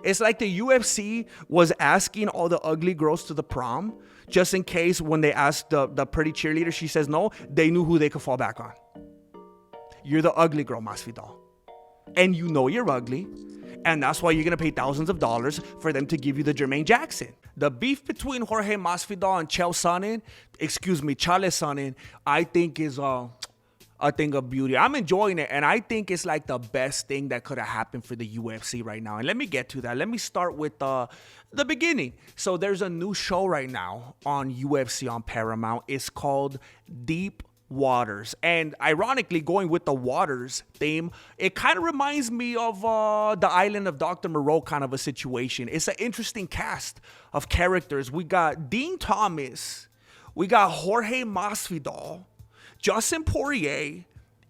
It's like the UFC was asking all the ugly girls to the prom just in case when they asked the pretty cheerleader, she says no, they knew who they could fall back on. You're the ugly girl, Masvidal. And you know you're ugly. And that's why you're going to pay thousands of dollars for them to give you the Jermaine Jackson. The beef between Jorge Masvidal and Chael Sonnen, Chael Sonnen, I think is a thing of beauty. I'm enjoying it, and I think it's like the best thing that could have happened for the UFC right now. And let me get to that. Let me start with the beginning. So there's a new show right now on UFC on Paramount. It's called Deep Waters. And ironically, going with the waters theme, it kind of reminds me of the Island of Dr. Moreau kind of a situation. It's an interesting cast of characters. We got Dean Thomas, we got Jorge Masvidal, Justin Poirier,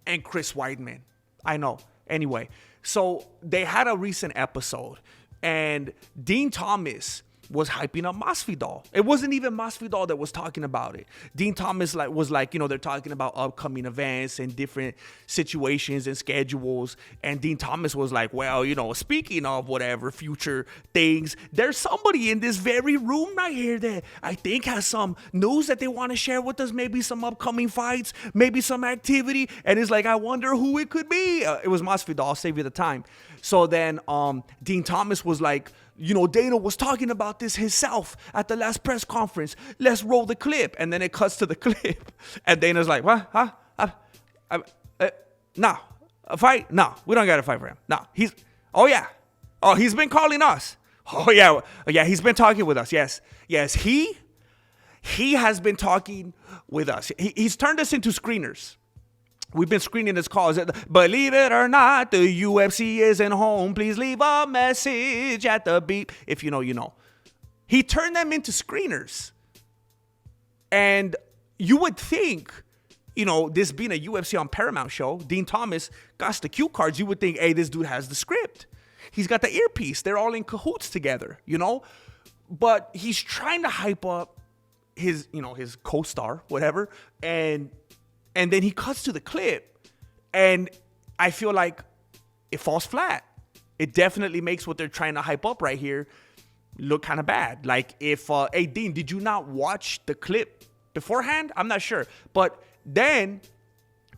and Chris Weidman. I know. Anyway, so they had a recent episode, and Dean Thomas was hyping up Masvidal. It wasn't even Masvidal that was talking about it. Dean Thomas was like, they're talking about upcoming events and different situations and schedules. And Dean Thomas was like, well, speaking of whatever future things, there's somebody in this very room right here that I think has some news that they want to share with us. Maybe some upcoming fights, maybe some activity. And it's like, I wonder who it could be. It was Masvidal. I'll save you the time. So then Dean Thomas was like, Dana was talking about this himself at the last press conference. Let's roll the clip. And then it cuts to the clip. And Dana's like, what? Huh? No. A fight? No. We don't got to fight for him. No. He's been calling us. Oh, yeah. Yeah, he's been talking with us. Yes. He has been talking with us. He's turned us into screeners. We've been screening his calls. Believe it or not, the UFC isn't home. Please leave a message at the beep. If you know, you know. He turned them into screeners. And you would think, this being a UFC on Paramount show, Dean Thomas got the cue cards. You would think, hey, this dude has the script. He's got the earpiece. They're all in cahoots together, But he's trying to hype up his co-star, whatever. And then he cuts to the clip, and I feel like it falls flat. It definitely makes what they're trying to hype up right here look kind of bad. Like if, hey, Dean, did you not watch the clip beforehand? I'm not sure. But then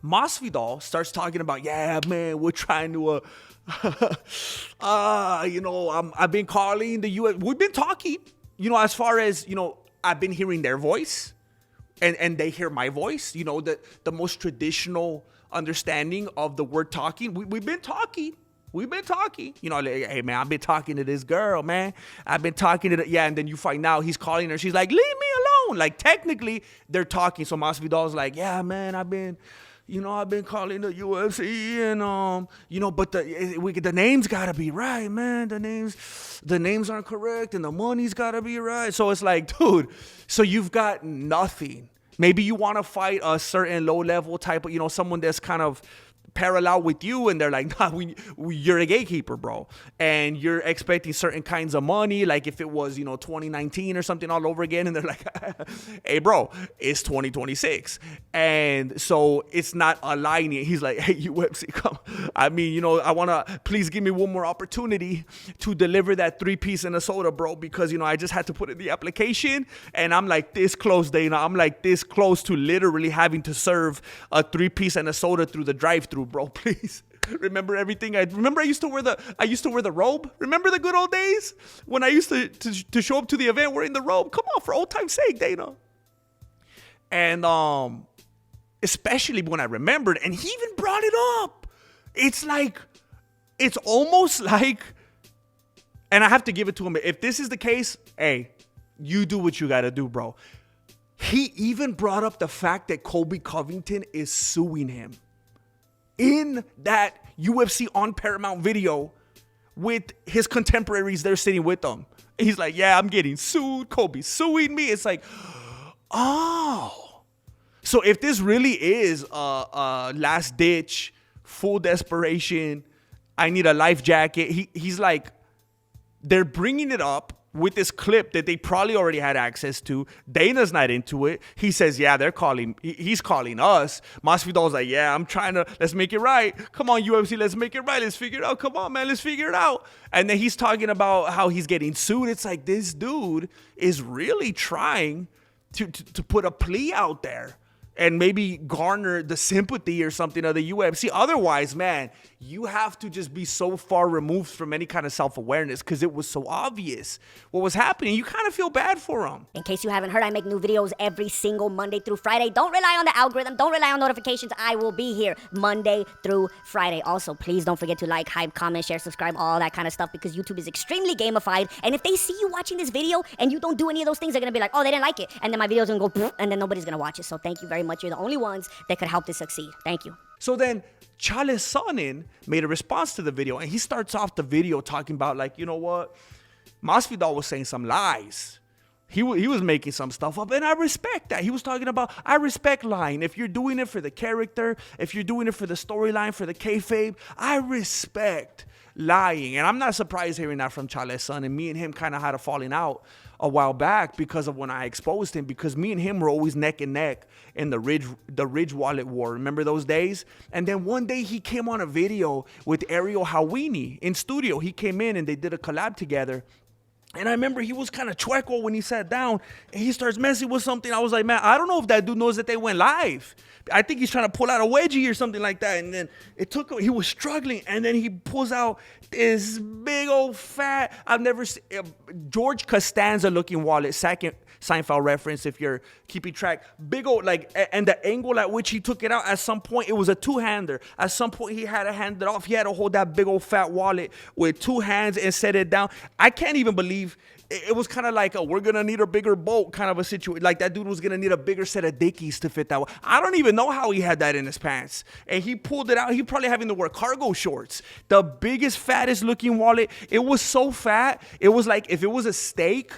Masvidal starts talking about, yeah, man, we're trying to, I've been calling the U.S. We've been talking, as far as, I've been hearing their voice. And they hear my voice, the most traditional understanding of the word talking. We've been talking. Like, hey, man, I've been talking to this girl, man. I've been talking to and then you find out he's calling her. She's like, leave me alone. Like, technically, they're talking. So Masvidal's like, yeah, man, I've been calling the UFC and, but the names got to be right, man. The names aren't correct and the money's got to be right. So it's like, dude, so you've got nothing. Maybe you want to fight a certain low-level type of, someone that's kind of parallel with you, and they're like, nah, you're a gatekeeper, bro, and you're expecting certain kinds of money, like if it was 2019 or something all over again, and they're like, hey, bro, it's 2026, and so it's not aligning. He's like, hey, UFC, come, I want to, please give me one more opportunity to deliver that 3-piece and a soda, bro, because I just had to put in the application, and I'm like this close, Dana. I'm like this close to literally having to serve a 3-piece and a soda through the drive-thru, bro, please. Remember everything. I used to wear the robe. Remember the good old days when I used to show up to the event wearing the robe? Come on, for old time's sake, Dana. And especially when I remembered, and he even brought it up. It's almost like, and I have to give it to him. If this is the case, hey, you do what you got to do, bro. He even brought up the fact that Colby Covington is suing him in that UFC on Paramount video with his contemporaries. They're sitting with them. He's like, yeah, I'm getting sued. Colby's suing me. It's like, oh. So if this really is a last ditch, full desperation, I need a life jacket. He's like, they're bringing it up with this clip that they probably already had access to. Dana's not into it. He says, yeah, he's calling us. Masvidal's like, yeah, let's make it right. Come on, UFC, let's make it right. Let's figure it out. Come on, man, let's figure it out. And then he's talking about how he's getting sued. It's like, this dude is really trying to put a plea out there and maybe garner the sympathy or something of the UFC. Otherwise, man, you have to just be so far removed from any kind of self-awareness because it was so obvious what was happening. You kind of feel bad for him. In case you haven't heard, I make new videos every single Monday through Friday. Don't rely on the algorithm. Don't rely on notifications. I will be here Monday through Friday. Also, please don't forget to like, hype, comment, share, subscribe, all that kind of stuff because YouTube is extremely gamified. And if they see you watching this video and you don't do any of those things, they're going to be like, oh, they didn't like it. And then my video's going to go, and then nobody's going to watch it. So thank you very much. You're the only ones that could help this succeed. Thank you. So then Chael Sonnen made a response to the video, and he starts off the video talking about, like, you know what? Masvidal was saying some lies. He was making some stuff up, and I respect that. He was talking about, I respect lying. If you're doing it for the character, if you're doing it for the storyline, for the kayfabe, I respect lying. And I'm not surprised hearing that from Chael Sonnen. And me and him kind of had a falling out a while back because of when I exposed him, because me and him were always neck and neck in the Ridge Wallet War. Remember those days? And then one day he came on a video with Ariel Hawini in studio. He came in and they did a collab together. And I remember he was kind of chueco when he sat down and he starts messing with something. I was like, man, I don't know if that dude knows that they went live. I think he's trying to pull out a wedgie or something like that. And then he was struggling. And then he pulls out this big old fat, I've never seen, George Costanza looking wallet, second Seinfeld reference if you're keeping track. Big old, like, and the angle at which he took it out, at some point, it was a two-hander. At some point, he had to hand it off. He had to hold that big old fat wallet with two hands and set it down. I can't even believe it was kind of like, we're going to need a bigger boat kind of a situation. Like that dude was going to need a bigger set of dickies to fit that one. I don't even know how he had that in his pants. And he pulled it out. He probably having to wear cargo shorts. The biggest, fattest looking wallet. It was so fat. It was like if it was a steak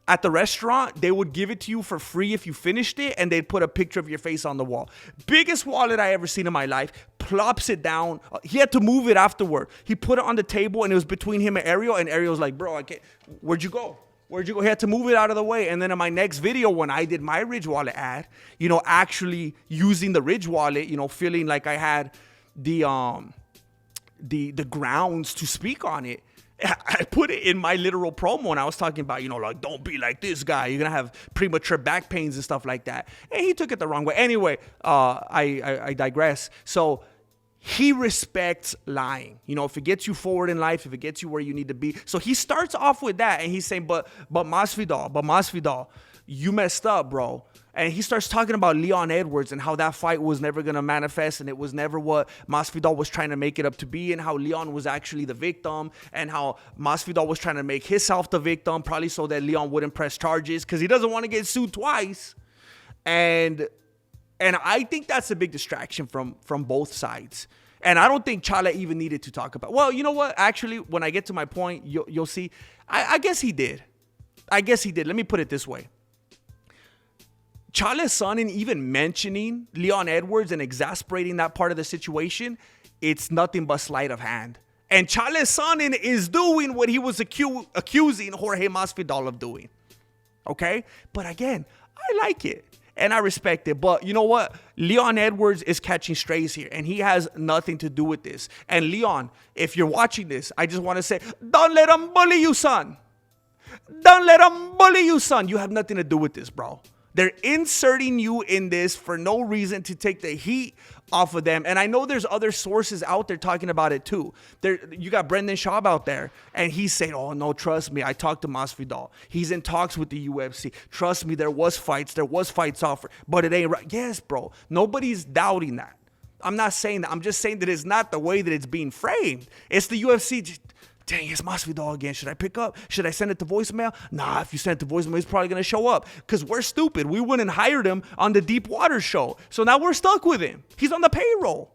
at the restaurant, they would give it to you for free if you finished it, and they'd put a picture of your face on the wall. Biggest wallet I ever seen in my life. Plops it down. He had to move it afterward. He put it on the table, and it was between him and Ariel's like, bro, I can't. Where'd you go? He had to move it out of the way. And then in my next video, when I did my Ridge Wallet ad, actually using the Ridge Wallet, feeling like I had the grounds to speak on it, I put it in my literal promo, and I was talking about, like, don't be like this guy. You're going to have premature back pains and stuff like that. And he took it the wrong way. Anyway, I digress. So he respects lying. If it gets you forward in life, if it gets you where you need to be. So he starts off with that, and he's saying, but Masvidal, you messed up, bro. And he starts talking about Leon Edwards and how that fight was never going to manifest, and it was never what Masvidal was trying to make it up to be, and how Leon was actually the victim, and how Masvidal was trying to make himself the victim, probably so that Leon wouldn't press charges because he doesn't want to get sued twice. And I think that's a big distraction from both sides. And I don't think Chael even needed to talk about. Well, you know what? Actually, when I get to my point, you'll see. I guess he did. Let me put it this way. Chael Sonnen even mentioning Leon Edwards and exasperating that part of the situation, it's nothing but sleight of hand. And Chael Sonnen is doing what he was accusing Jorge Masvidal of doing. Okay? But again, I like it. And I respect it. But you know what? Leon Edwards is catching strays here. And he has nothing to do with this. And Leon, if you're watching this, I just want to say, don't let him bully you, son. Don't let him bully you, son. You have nothing to do with this, bro. They're inserting you in this for no reason to take the heat off of them. And I know there's other sources out there talking about it too. You got Brendan Schaub out there, and he's saying, oh, no, trust me. I talked to Masvidal. He's in talks with the UFC. Trust me, there was fights offered, but it ain't right. Yes, bro. Nobody's doubting that. I'm not saying that. I'm just saying that it's not the way that it's being framed. It's the UFC. Dang, it's Masvidal again. Should I pick up? Should I send it to voicemail? Nah, if you send it to voicemail, he's probably going to show up. Because we're stupid. We wouldn't hire him on the Deep Water show. So now we're stuck with him. He's on the payroll.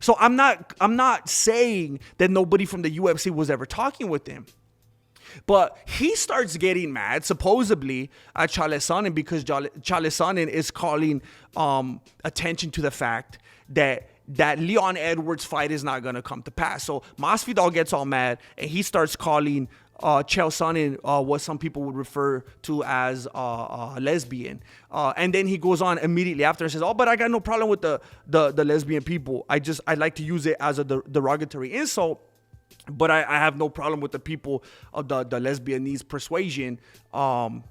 So I'm not saying that nobody from the UFC was ever talking with him. But he starts getting mad, supposedly, at Chael Sonnen because Chael Sonnen is calling attention to the fact that Leon Edwards fight is not going to come to pass. So Masvidal gets all mad, and he starts calling Chael Sonnen, what some people would refer to as lesbian. And then he goes on immediately after and says, oh, but I got no problem with the lesbian people. I like to use it as a derogatory insult. But I have no problem with the people of the Lesbianese persuasion on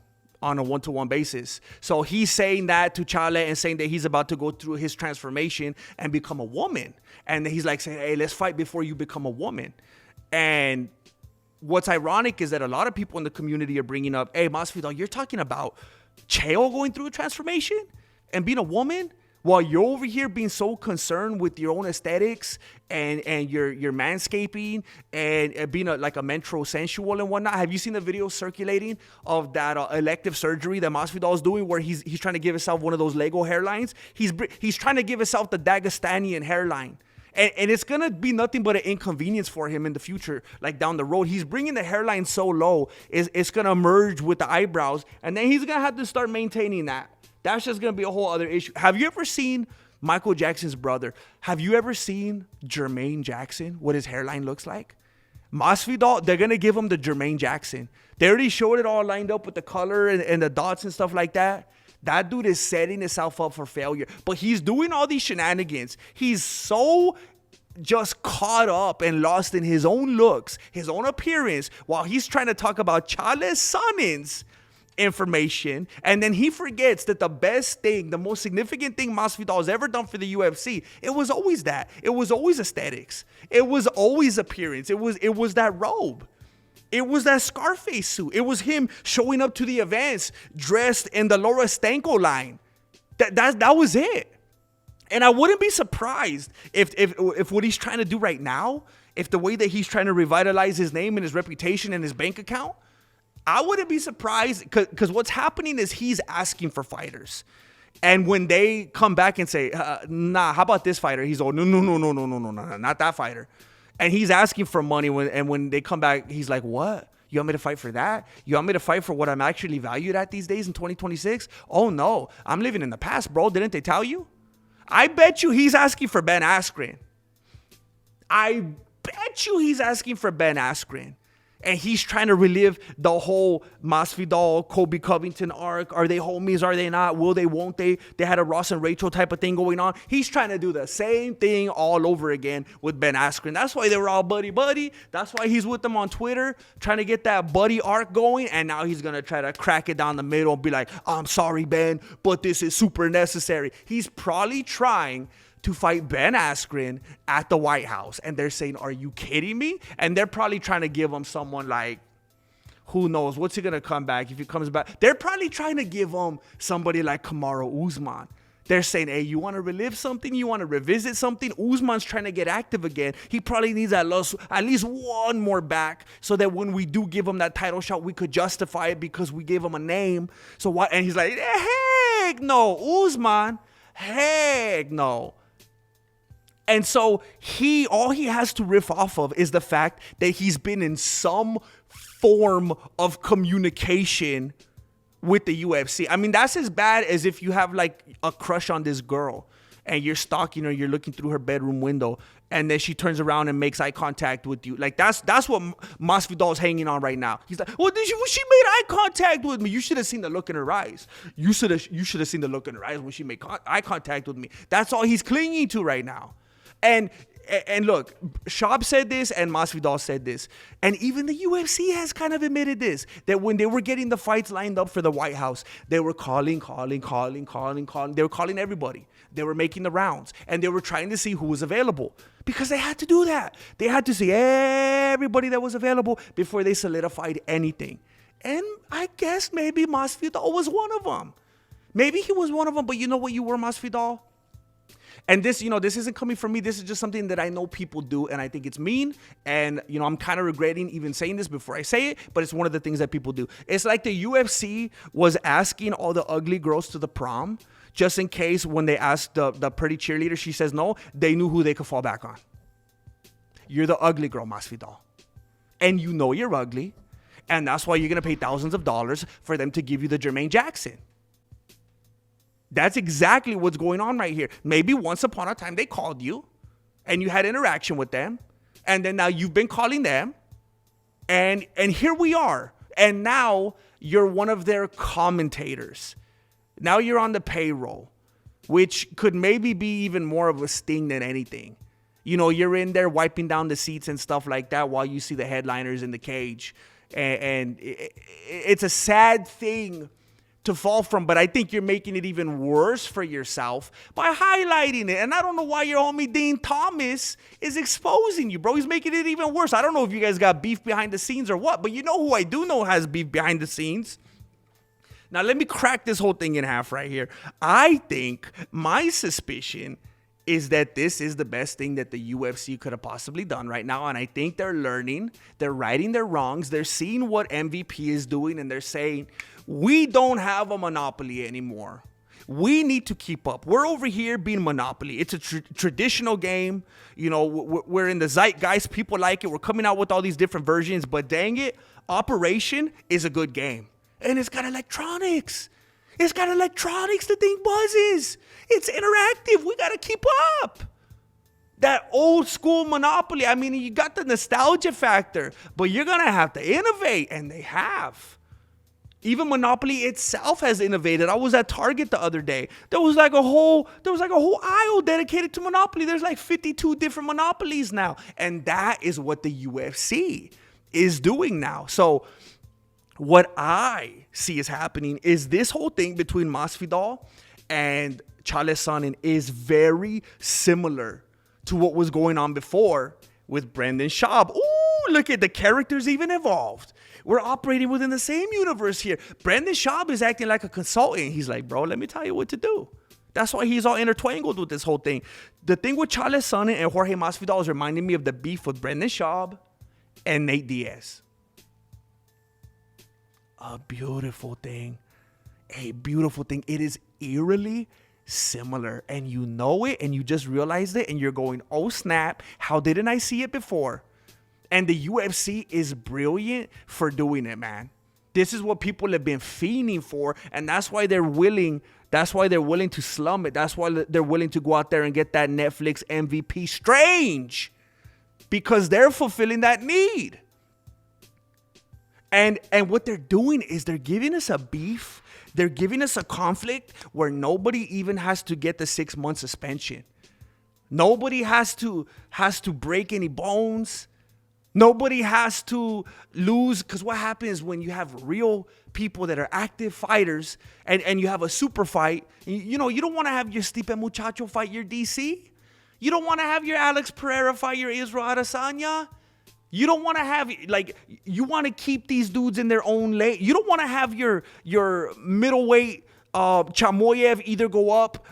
a one-to-one basis. So he's saying that to Chael and saying that he's about to go through his transformation and become a woman. And he's like saying, hey, let's fight before you become a woman. And what's ironic is that a lot of people in the community are bringing up, hey, Masvidal, you're talking about Chael going through a transformation and being a woman? While you're over here being so concerned with your own aesthetics and your manscaping and being like a metrosensual and whatnot. Have you seen the video circulating of that elective surgery that Masvidal is doing, where he's trying to give himself one of those Lego hairlines? He's trying to give himself the Dagestanian hairline. And it's going to be nothing but an inconvenience for him in the future, like down the road. He's bringing the hairline so low, it's going to merge with the eyebrows, and then he's going to have to start maintaining that. That's just going to be a whole other issue. Have you ever seen Michael Jackson's brother? Have you ever seen Jermaine Jackson, what his hairline looks like? Masvidal, they're going to give him the Jermaine Jackson. They already showed it all lined up with the color and the dots and stuff like that. That dude is setting himself up for failure. But he's doing all these shenanigans. He's so just caught up and lost in his own looks, his own appearance, while he's trying to talk about Chael Sonnen's information, and then he forgets that the best thing, the most significant thing Masvidal has ever done for the UFC, it was always that. It was always aesthetics. It was always appearance. It was that robe. It was that Scarface suit. It was him showing up to the events dressed in the Laura Stanko line. That was it. And I wouldn't be surprised if what he's trying to do right now, if the way that he's trying to revitalize his name and his reputation and his bank account, I wouldn't be surprised, because what's happening is he's asking for fighters. And when they come back and say, nah, how about this fighter? He's all, no, not that fighter. And he's asking for money. When they come back, he's like, what? You want me to fight for that? You want me to fight for what I'm actually valued at these days in 2026? Oh, no. I'm living in the past, bro. Didn't they tell you? I bet you he's asking for Ben Askren. I bet you he's asking for Ben Askren. And he's trying to relive the whole Masvidal, Kobe Covington arc. Are they homies? Are they not? Will they? Won't they? They had a Ross and Rachel type of thing going on. He's trying to do the same thing all over again with Ben Askren. That's why they were all buddy. That's why he's with them on Twitter, trying to get that buddy arc going. And now he's going to try to crack it down the middle and be like, I'm sorry, Ben, but this is super necessary. He's probably trying to fight Ben Askren at the White House. And they're saying, are you kidding me? And they're probably trying to give him someone like, who knows? What's he going to come back if he comes back? They're probably trying to give him somebody like Kamaru Usman. They're saying, hey, you want to relive something? You want to revisit something? Usman's trying to get active again. He probably needs at least one more back so that when we do give him that title shot, we could justify it because we gave him a name. So why? And he's like, heck no, Usman. Heck no. And so all he has to riff off of is the fact that he's been in some form of communication with the UFC. I mean, that's as bad as if you have like a crush on this girl and you're stalking her, you're looking through her bedroom window, and then she turns around and makes eye contact with you. Like that's what Masvidal's hanging on right now. He's like, well, she made eye contact with me. You should have seen the look in her eyes. You should have seen the look in her eyes when she made eye contact with me. That's all he's clinging to right now. And look, Schaub said this and Masvidal said this. And even the UFC has kind of admitted this, that when they were getting the fights lined up for the White House, they were calling. They were calling everybody. They were making the rounds. And they were trying to see who was available. Because they had to do that. They had to see everybody that was available before they solidified anything. And I guess maybe Masvidal was one of them. Maybe he was one of them, but you know what you were, Masvidal? And this, this isn't coming from me. This is just something that I know people do, and I think it's mean. And, I'm kind of regretting even saying this before I say it, but it's one of the things that people do. It's like the UFC was asking all the ugly girls to the prom, just in case when they asked the pretty cheerleader, she says no, they knew who they could fall back on. You're the ugly girl, Masvidal. And you know you're ugly. And that's why you're going to pay thousands of dollars for them to give you the Jermaine Jackson. That's exactly what's going on right here. Maybe once upon a time they called you and you had interaction with them. And then now you've been calling them. And here we are. And now you're one of their commentators. Now you're on the payroll, which could maybe be even more of a sting than anything. You know, you're in there wiping down the seats and stuff like that while you see the headliners in the cage. And it's a sad thing to fall from, but I think you're making it even worse for yourself by highlighting it. And I don't know why your homie Dean Thomas is exposing you, bro. He's making it even worse. I don't know if you guys got beef behind the scenes or what, but you know who I do know has beef behind the scenes? Now, let me crack this whole thing in half right here. I think my suspicion is that this is the best thing that the UFC could have possibly done right now. And I think they're learning, they're righting their wrongs, they're seeing what MVP is doing, and they're saying, we don't have a monopoly anymore. We need to keep up. We're over here being monopoly. It's a traditional game. You know, we're in the zeitgeist. People like it. We're coming out with all these different versions, but dang it, Operation is a good game. And it's got electronics. It's got electronics. The thing buzzes. It's interactive. We got to keep up. That old school Monopoly. I mean, you got the nostalgia factor, but you're going to have to innovate. And they have. Even Monopoly itself has innovated. I was at Target the other day. There was like a whole aisle dedicated to Monopoly. There's like 52 different Monopolies now. And that is what the UFC is doing now. So what I see is happening is this whole thing between Masvidal and Chael Sonnen is very similar to what was going on before with Brendan Schaub. Ooh, look at the characters even evolved. We're operating within the same universe here. Brendan Schaub is acting like a consultant. He's like, bro, let me tell you what to do. That's why he's all intertwangled with this whole thing. The thing with Chael Sonnen and Jorge Masvidal is reminding me of the beef with Brendan Schaub and Nate Diaz. A beautiful thing. A beautiful thing. It is eerily similar. And you know it, and you just realized it, and you're going, oh snap, how didn't I see it before? And the UFC is brilliant for doing it, man. This is what people have been fiending for, and that's why they're willing to slum it. That's why they're willing to go out there and get that Netflix MVP Strange, because they're fulfilling that need. And what they're doing is they're giving us a beef. They're giving us a conflict where nobody even has to get the 6-month suspension. Nobody has to break any bones. Nobody has to lose, because what happens when you have real people that are active fighters and you have a super fight, you know, you don't want to have your Stipe Muchacho fight your DC. You don't want to have your Alex Pereira fight your Israel Adesanya. You don't want to have, like, you want to keep these dudes in their own lane. You don't want to have your middleweight Chamoyev either go up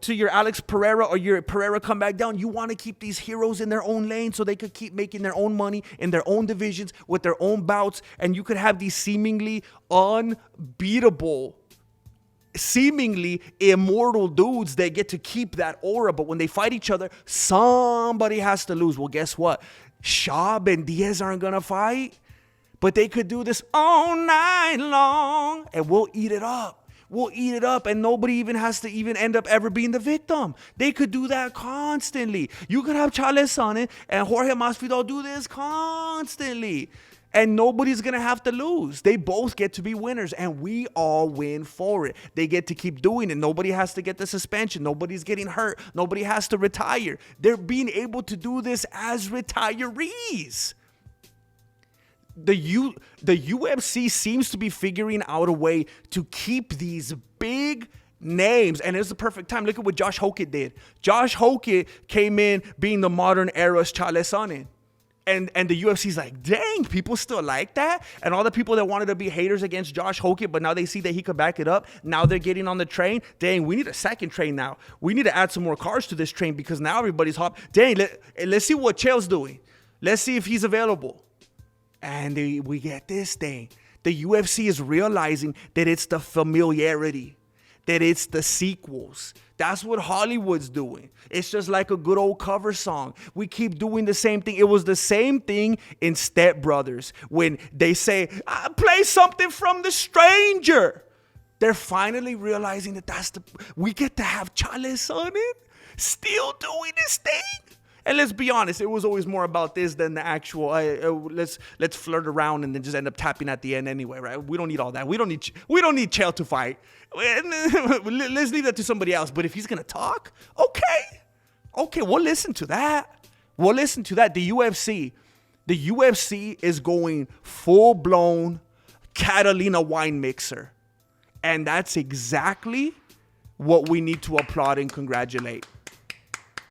to your Alex Pereira or your Pereira come back down. You want to keep these heroes in their own lane so they could keep making their own money in their own divisions with their own bouts. And you could have these seemingly unbeatable, seemingly immortal dudes that get to keep that aura. But when they fight each other, somebody has to lose. Well, guess what? Schaub and Diaz aren't going to fight, but they could do this all night long, and we'll eat it up. We'll eat it up, and nobody even has to even end up ever being the victim. They could do that constantly. You could have Chael Sonnen and Jorge Masvidal do this constantly, and nobody's going to have to lose. They both get to be winners, and we all win for it. They get to keep doing it. Nobody has to get the suspension. Nobody's getting hurt. Nobody has to retire. They're being able to do this as retirees. The UFC seems to be figuring out a way to keep these big names, and it's the perfect time. Look at what Josh Hokett did. Josh Hokett came in being the modern era's Chael Sonnen. And the UFC's like, dang, people still like that? And all the people that wanted to be haters against Josh Hokett, but now they see that he could back it up. Now they're getting on the train. Dang, we need a second train now. We need to add some more cars to this train because now everybody's hot. Dang, let's see what Chael's doing. Let's see if he's available. And we get this thing. The UFC is realizing that it's the familiarity, that it's the sequels. That's what Hollywood's doing. It's just like a good old cover song. We keep doing the same thing. It was the same thing in Step Brothers when they say, play something from The Stranger. They're finally realizing that we get to have Chael Sonnen still doing this thing. And let's be honest, it was always more about this than the actual. Let's flirt around and then just end up tapping at the end anyway, right? We don't need all that. We don't need Chael to fight. Let's leave that to somebody else. But if he's gonna talk, okay, we'll listen to that. The UFC is going full blown Catalina wine mixer, and that's exactly what we need to applaud and congratulate.